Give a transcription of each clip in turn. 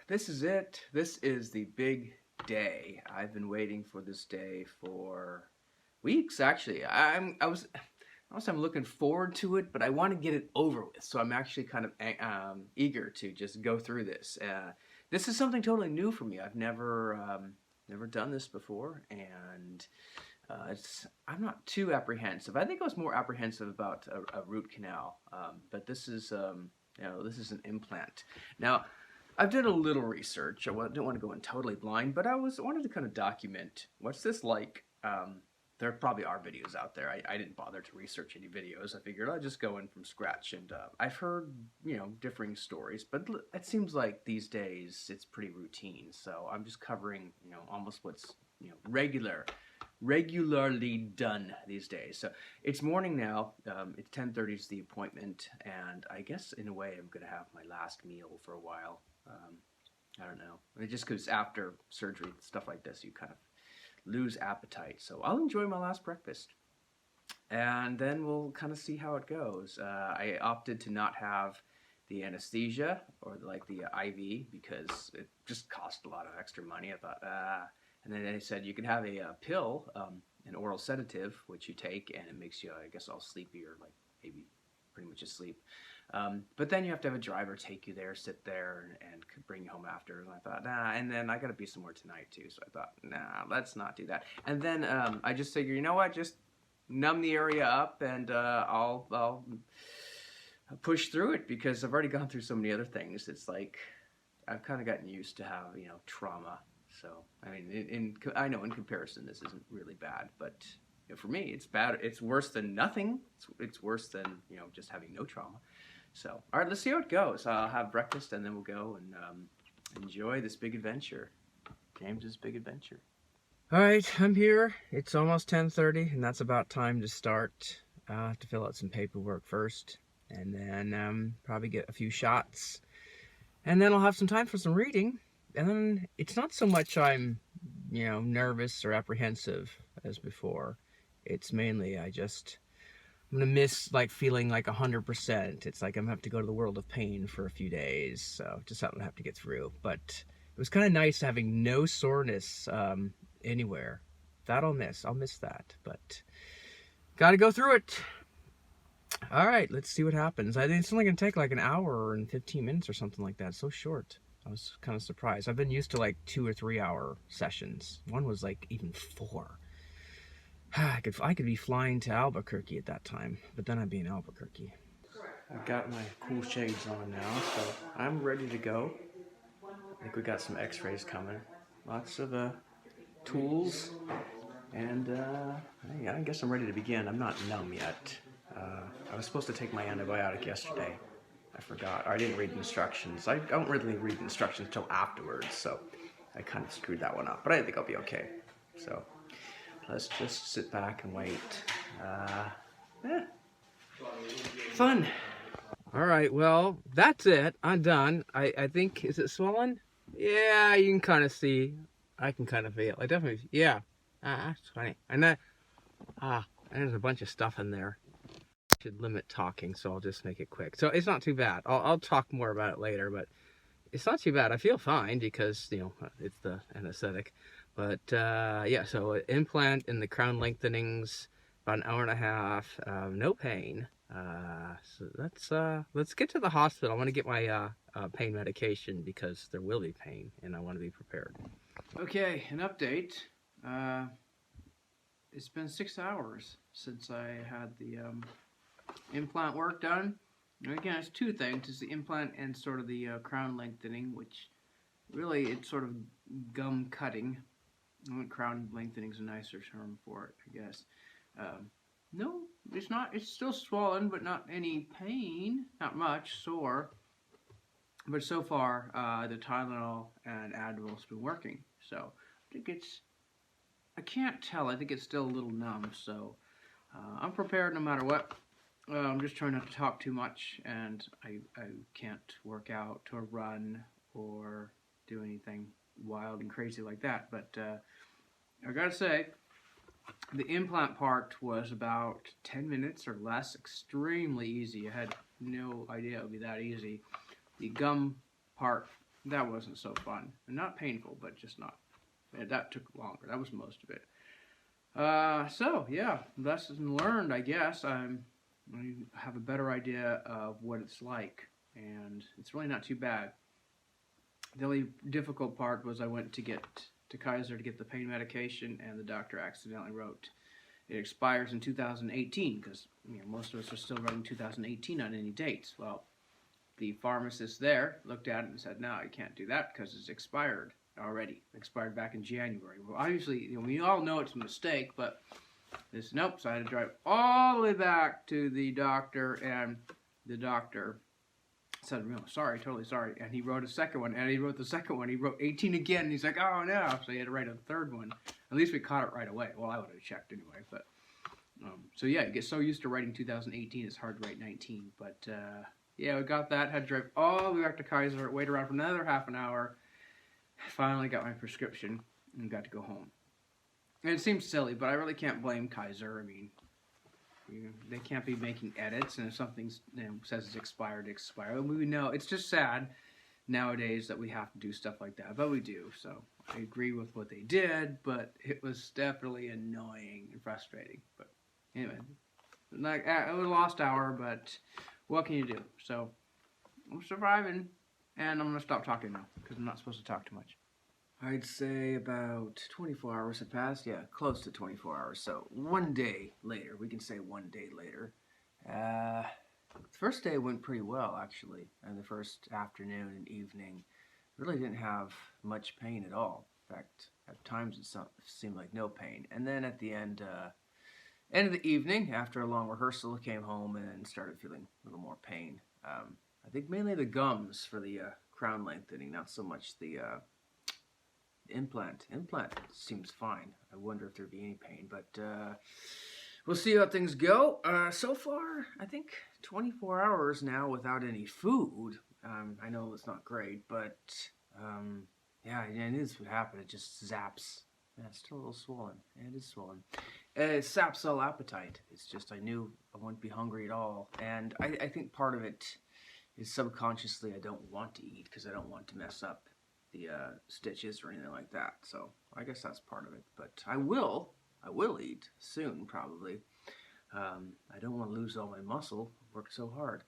This is it. This is the big day. I've been waiting for this day for weeks, actually. I'm looking forward to it, but I want to get it over with. So I'm actually kind of eager to just go through this. This is something totally new for me. I've never done this before, and I'm not too apprehensive. I think I was more apprehensive about a root canal, but this is this is an implant. Now, I've done a little research. I didn't want to go in totally blind, but I wanted to kind of document what's this like. There probably are videos out there. I didn't bother to research any videos. I figured I'd just go in from scratch, and I've heard differing stories, but it seems like these days it's pretty routine. So I'm just covering almost what's regularly done these days. So it's morning now. It's 10:30 is the appointment, and I guess in a way I'm gonna have my last meal for a while. I don't know. Just because after surgery, stuff like this, you kind of lose appetite. So I'll enjoy my last breakfast, and then we'll kind of see how it goes. I opted to not have the anesthesia or the IV because it just cost a lot of extra money. I thought, and then they said you can have a pill, an oral sedative, which you take, and it makes you, I guess, all sleepy or like maybe pretty much asleep. But then you have to have a driver take you there, sit there, and bring you home after. And I thought, nah. And then I got to be somewhere tonight too, so I thought, nah, let's not do that. And then I just figured, you know what, just numb the area up, and I'll push through it because I've already gone through so many other things. It's like I've kind of gotten used to how trauma. So I mean, I know in comparison this isn't really bad, but for me it's bad. It's worse than nothing. It's worse than just having no trauma. So all right, let's see how it goes. I'll have breakfast and then we'll go and enjoy this big adventure, James's big adventure. All right, I'm here. It's almost 10:30, and that's about time to start. I have to fill out some paperwork first, and then probably get a few shots, and then I'll have some time for some reading. And then it's not so much I'm, nervous or apprehensive as before. It's mainly I'm gonna miss feeling like 100%. It's like I'm gonna have to go to the world of pain for a few days. So just something I have to get through. But it was kind of nice having no soreness anywhere. That I'll miss. I'll miss that. But gotta go through it. All right, let's see what happens. I think it's only gonna take like an hour and 15 minutes or something like that. It's so short. I was kind of surprised. I've been used to like 2 or 3 hour sessions. One was like even 4. I could be flying to Albuquerque at that time, but then I'd be in Albuquerque. I've got my cool shades on now, so I'm ready to go. I think we got some x-rays coming. Lots of tools, and I guess I'm ready to begin. I'm not numb yet. I was supposed to take my antibiotic yesterday. I forgot. I didn't read the instructions. I don't really read the instructions until afterwards, so I kind of screwed that one up. But I think I'll be okay. So let's just sit back and wait. Fun. All right, well, that's it. I'm done. I think, is it swollen? Yeah, you can kind of see. I can kind of feel. I definitely, yeah. That's funny. And there's a bunch of stuff in there. Should limit talking, so I'll just make it quick. So it's not too bad. I'll talk more about it later, but it's not too bad. I feel fine because it's the anesthetic. But yeah, so implant in the crown lengthenings, about an hour and a half, no pain. So let's get to the hospital. I want to get my pain medication because there will be pain, and I want to be prepared. Okay, an update. It's been 6 hours since I had the implant work done. And again, it's 2 things. It's the implant and sort of the crown lengthening, which really it's sort of gum cutting. Crown lengthening is a nicer term for it, I guess. No, it's not. It's still swollen, but not any pain. Not much, sore. But so far, the Tylenol and Advil has been working. So I think I can't tell. I think it's still a little numb. So I'm prepared no matter what. I'm just trying not to talk too much, and I can't work out or run or do anything wild and crazy like that. But I gotta say, the implant part was about 10 minutes or less, extremely easy. I had no idea it would be that easy. The gum part that wasn't so fun. And not painful, but just not. That took longer. That was most of it. So yeah, lesson learned, I guess. I have a better idea of what it's like, and it's really not too bad. The only difficult part was I went to Kaiser to get the pain medication, and the doctor accidentally wrote it expires in 2018 because most of us are still writing 2018 on any dates. Well, the pharmacist there looked at it and said, "No, you can't do that because it's expired already. It expired back in January." Well, obviously, we all know it's a mistake, but this nope. So I had to drive all the way back to the doctor, and the doctor said, sorry, totally sorry. And he wrote a second one, and he wrote the second one. He wrote 18 again, and he's like, oh no. So he had to write a third one. At least we caught it right away. Well, I would have checked anyway, but so yeah, you get so used to writing 2018, it's hard to write 19. But yeah, we got that. Had to drive all the way back to Kaiser, wait around for another half an hour. Finally got my prescription and got to go home. And it seems silly, but I really can't blame Kaiser. I mean, they can't be making edits, and if something says it's expired, we know it's just sad nowadays that we have to do stuff like that, but we do. So I agree with what they did, but it was definitely annoying and frustrating. But anyway, like it was a lost hour, but what can you do? So I'm surviving, and I'm gonna stop talking now because I'm not supposed to talk too much. I'd say about 24 hours have passed. Yeah, close to 24 hours. So one day later, we can say one day later. The first day went pretty well, actually. And the first afternoon and evening really didn't have much pain at all. In fact, at times it seemed like no pain. And then at the end of the evening, after a long rehearsal, came home and started feeling a little more pain. I think mainly the gums for the crown lengthening, not so much the implant. Implant seems fine. I wonder if there'd be any pain, but we'll see how things go. So far, I think 24 hours now without any food. I know it's not great, but yeah, it is what happened. It just zaps. Yeah, it's still a little swollen. Yeah, it is swollen. It saps all appetite. It's just I knew I wouldn't be hungry at all, and I think part of it is subconsciously I don't want to eat because I don't want to mess up the stitches or anything like that. So I guess that's part of it. But I will eat soon probably. I don't want to lose all my muscle. I've worked so hard.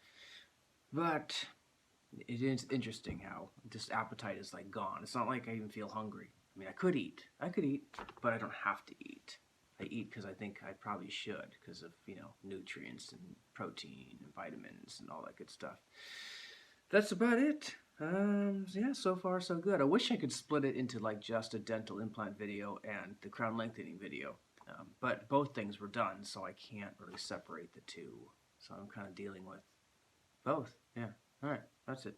But it is interesting how this appetite is like gone. It's not like I even feel hungry. I mean, I could eat, but I don't have to eat. I eat because I think I probably should because of, nutrients and protein and vitamins and all that good stuff. That's about it. Yeah, so far so good. I wish I could split it into like just a dental implant video and the crown lengthening video. But both things were done, so I can't really separate the two. So I'm kind of dealing with both. Yeah. All right. That's it.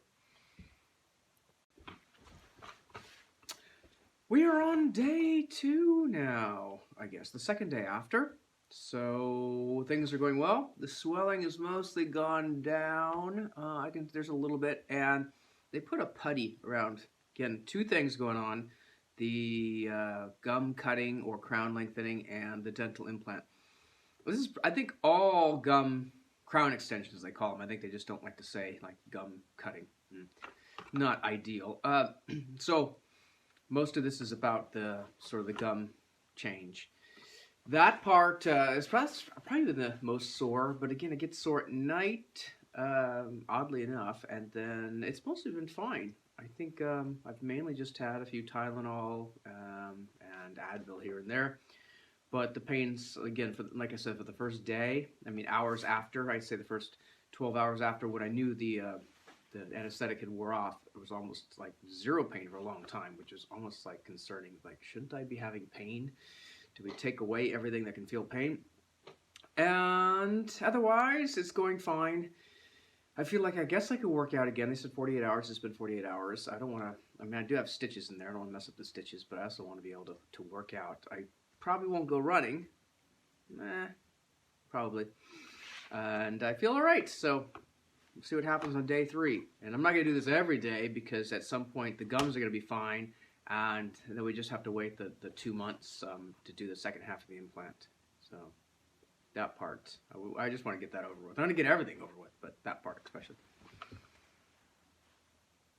We are on day 2 now, I guess. The second day after. So things are going well. The swelling is mostly gone down. There's a little bit, and they put a putty around. Again, 2 things going on: the gum cutting or crown lengthening, and the dental implant. This is, I think, all gum crown extensions they call them. I think they just don't like to say like gum cutting. Not ideal. So most of this is about the sort of the gum change. That part is probably the most sore, but again, it gets sore at night, oddly enough, and then it's mostly been fine. I think I've mainly just had a few Tylenol and Advil here and there, but the pains, again, like I said, for the first day, I mean, hours after, I'd say the first 12 hours after when I knew the anesthetic had wore off, it was almost like zero pain for a long time, which is almost like concerning. Like, shouldn't I be having pain? Do we take away everything that can feel pain? And otherwise, it's going fine. I feel like I guess I could work out again. They said 48 hours. It's been 48 hours. I don't want to, I mean, I do have stitches in there. I don't want to mess up the stitches, but I also want to be able to work out. I probably won't go running. Probably. And I feel all right. So we'll see what happens on day 3. And I'm not going to do this every day because at some point the gums are going to be fine. And then we just have to wait the 2 months to do the second half of the implant. So that part, I just want to get that over with. I want to get everything over with, but that part especially.